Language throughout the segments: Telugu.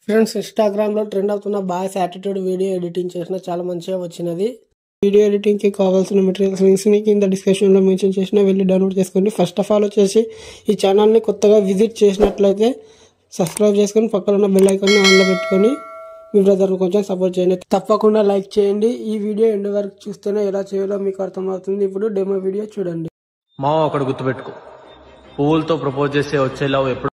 ఫ్రెండ్స్, ఇన్స్టాగ్రామ్లో ట్రెండ్ అవుతున్న బాయ్స్ యాటిట్యూడ్ వీడియో ఎడిటింగ్ చేసిన చాలా మంచిగా వచ్చినది. వీడియో ఎడిటింగ్కి కావాల్సిన మెటీరియల్స్ లింక్స్ని కింద డిస్క్రిప్షన్లో మెన్షన్ చేసిన వెళ్ళి డౌన్లోడ్ చేసుకోండి. ఫస్ట్ ఆఫ్ ఆల్ వచ్చేసి ఈ ఛానల్ని కొత్తగా విజిట్ చేసినట్లయితే సబ్స్క్రైబ్ చేసుకొని పక్కన ఉన్న బెల్ ఐకాన్ని ఆన్లో పెట్టుకొని మీ బ్రదర్ని కొంచెం సపోర్ట్ చేయండి. తప్పకుండా లైక్ చేయండి. ఈ వీడియో ఎండ్ వరకు చూస్తేనే ఎలా చేయాలో మీకు అర్థమవుతుంది. ఇప్పుడు డెమో వీడియో చూడండి. మా ఒకటి గుర్తుపెట్టుకో, పువ్వులతో ప్రపోజ్ చేస్తే వచ్చే లవ్ ఎప్పుడు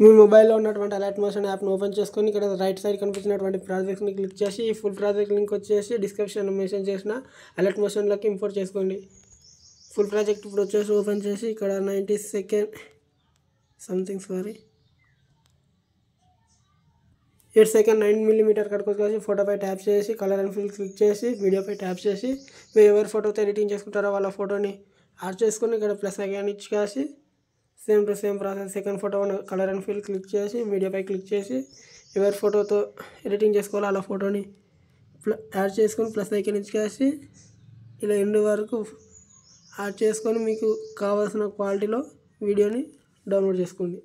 మీ మొబైల్లో ఉన్నటువంటి అలర్ట్ మోషన్ యాప్ను ఓపెన్ చేసుకొని ఇక్కడ రైట్ సైడ్ కనిపించినటువంటి ప్రాజెక్ట్ని క్లిక్ చేసి ఈ ఫుల్ ప్రాజెక్ట్ లింక్ వచ్చేసి డిస్క్రిప్షన్లో మెన్షన్ చేసిన అలర్ట్ మోషన్లోకి ఇంపోర్ట్ చేసుకోండి. ఫుల్ ప్రాజెక్ట్ ఇప్పుడు వచ్చేసి ఓపెన్ చేసి ఇక్కడ 90 సెకండ్ సంథింగ్ 8 సెకండ్ 9mm కడుకు వచ్చేసి ఫోటోపై ట్యాప్ చేసి కలర్ అండ్ ఫిల్ క్లిక్ చేసి వీడియోపై ట్యాప్ చేసి మీరు ఎవరి ఫోటోతో ఎడిటింగ్ చేసుకుంటారో వాళ్ళ ఫోటోని యాడ్ చేసుకొని ఇక్కడ ప్లస్ ఐకాన్ ఇచ్చేసి same to same process second photo colour and fill click చేసి మీడియాపై క్లిక్ చేసి ఎవరి ఫోటోతో ఎడిటింగ్ చేసుకోవాలో అలా ఫోటోని యాడ్ చేసుకొని ప్లస్ ఐకాన్ ఇచ్చేసి ఇలా ఎండ్ వరకు యాడ్ చేసుకొని మీకు కావాల్సిన క్వాలిటీలో వీడియోని డౌన్లోడ్ చేసుకోండి.